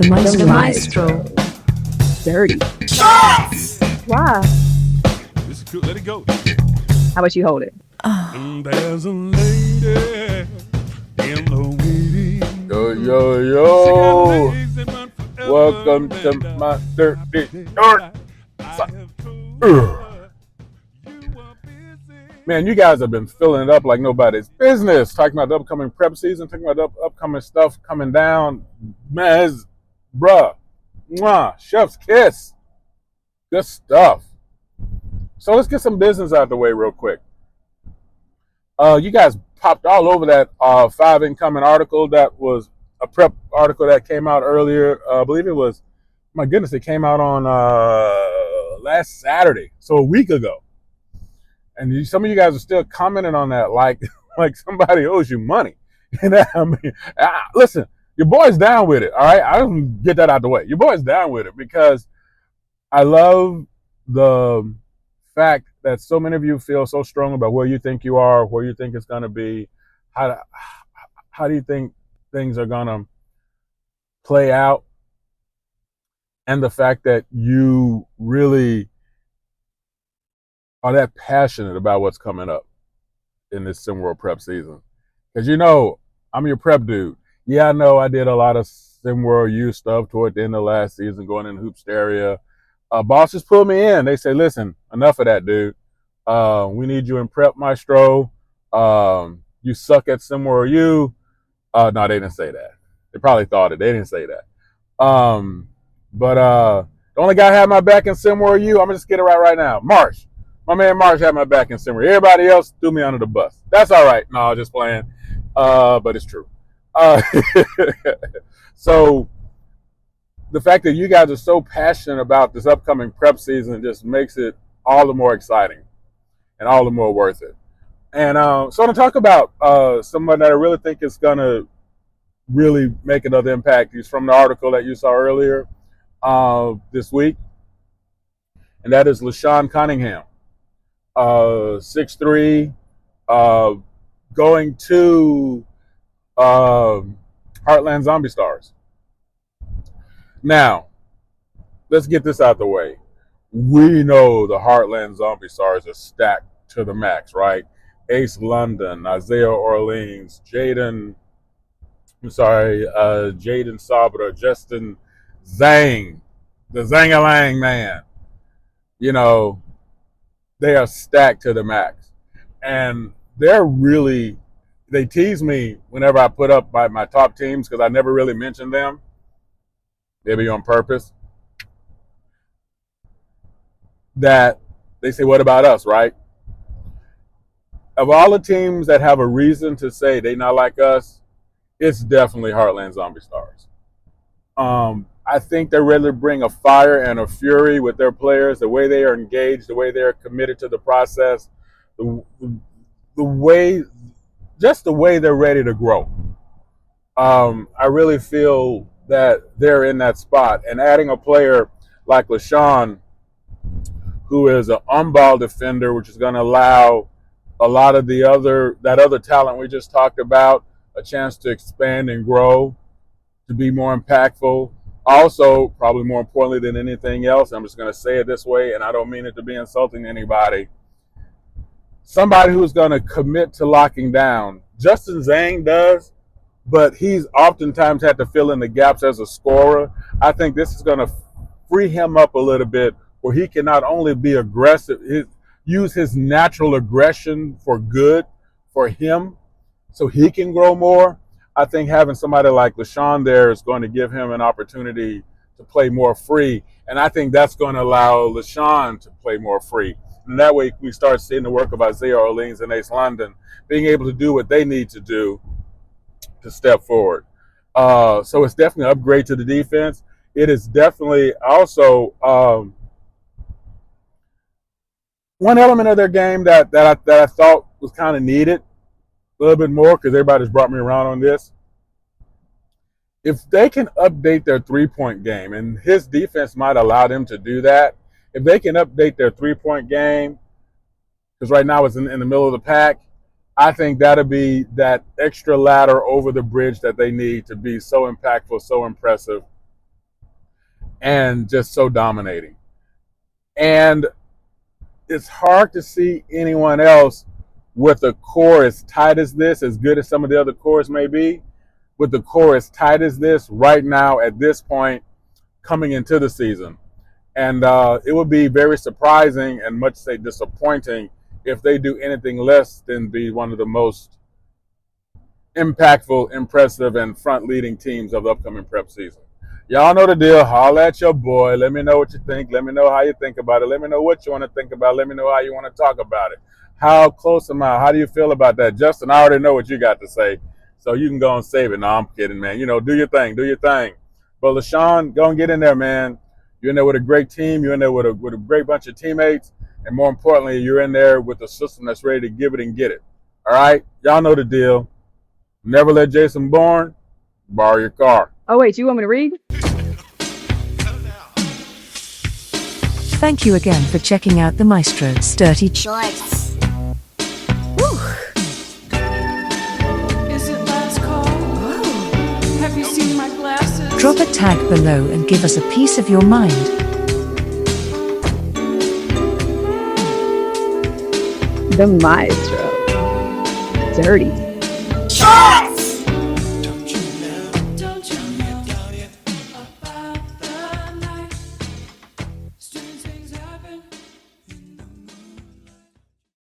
The Maestro. Dirty. Shots! Why? This is cool. Let it go. How about you hold it? There's a lady in the waiting. Yo. Welcome to my dirty dirt. Man, you guys have been filling it up like nobody's business. Talking about the upcoming prep season, talking about the upcoming stuff coming down. Man, it's, mwah, chef's kiss. Good stuff. So let's get some business out of the way real quick. You guys popped all over that 5 incoming article that was a prep article that came out earlier. I believe it was, my goodness, it came out on last Saturday, so a week ago. And some of you guys are still commenting on that like somebody owes you money. And I mean, listen, your boy's down with it, all right? I don't get that out the way. Your boy's down with it because I love the fact that so many of you feel so strong about where you think you are, where you think it's going to be, how do you think things are going to play out, and the fact that you really are that passionate about what's coming up in this SimWorld prep season. Because you know, I'm your prep dude. Yeah, I know I did a lot of SimWorld U stuff toward the end of last season, going in Hoopsteria. Bosses pulled me in. They say, listen, enough of that, dude. We need you in prep, Maestro. You suck at SimWorld U. No, they didn't say that. They probably thought it. They didn't say that. But the only guy had my back in SimWorld U, I'm going to just get it right now. Marsh. My man Marsh had my back in SimWorld. Everybody else threw me under the bus. That's all right. No, just playing. But it's true. So the fact that you guys are so passionate about this upcoming prep season just makes it all the more exciting and all the more worth it. And so to talk about someone that I really think is going to really make another impact. He's from the article that you saw earlier this week, and that is LaShawn Cunningham, 6'3", going to Heartland Zombie Stars. Now, let's get this out the way. We know the Heartland Zombie Stars are stacked to the max, right? Ace London, Isaiah Orleans, Jaden Sabra, Justin Zhang, the Zangalang man. You know, they are stacked to the max. And they tease me whenever I put up my top teams because I never really mention them. Maybe on purpose. That they say, what about us, right? Of all the teams that have a reason to say they not like us, it's definitely Heartland Zombie Stars. I think they're ready to bring a fire and a fury with their players, the way they are engaged, the way they're committed to the process, the way they're ready to grow. I really feel that they're in that spot. And adding a player like LaShawn, who is an on-ball defender, which is going to allow a lot of that other talent we just talked about a chance to expand and grow, to be more impactful. Also, probably more importantly than anything else, I'm just going to say it this way, and I don't mean it to be insulting to anybody, somebody who's going to commit to locking down. Justin Zhang does, but he's oftentimes had to fill in the gaps as a scorer. I think this is going to free him up a little bit where he can not only be aggressive, use his natural aggression for good for him so he can grow more. I think having somebody like LaShawn there is going to give him an opportunity to play more free. And I think that's going to allow LaShawn to play more free. And that way we start seeing the work of Isaiah Orleans and Ace London being able to do what they need to do to step forward. So it's definitely an upgrade to the defense. It is definitely also one element of their game that I thought was kind of needed a little bit more, because everybody's brought me around on this. If they can update their three-point game, and his defense might allow them to do that, if they can update their three-point game, because right now it's in the middle of the pack, I think that'll be that extra ladder over the bridge that they need to be so impactful, so impressive and just so dominating. And it's hard to see anyone else with a core as tight as this, as good as some of the other cores may be, with the core as tight as this right now at this point coming into the season. And it would be very surprising and much say disappointing if they do anything less than be one of the most impactful, impressive, and front-leading teams of the upcoming prep season. Y'all know the deal. Holla at your boy. Let me know what you think. Let me know how you think about it. Let me know what you want to think about. Let me know how you want to talk about it. How close am I? How do you feel about that? Justin, I already know what you got to say, so you can go and save it. No, I'm kidding, man. You know, do your thing. Do your thing. But LaShawn, go and get in there, man. You're in there with a great team. You're in there with a great bunch of teammates. And more importantly, you're in there with a system that's ready to give it and get it. All right? Y'all know the deal. Never let Jason Bourne borrow your car. Oh, wait, you want me to read? Thank you again for checking out the Maestro's Dirty Shorts. Is it last call? Oh. Have you seen my glasses? Drop a tag below and give us a piece of your mind. The Maestro. Dirty.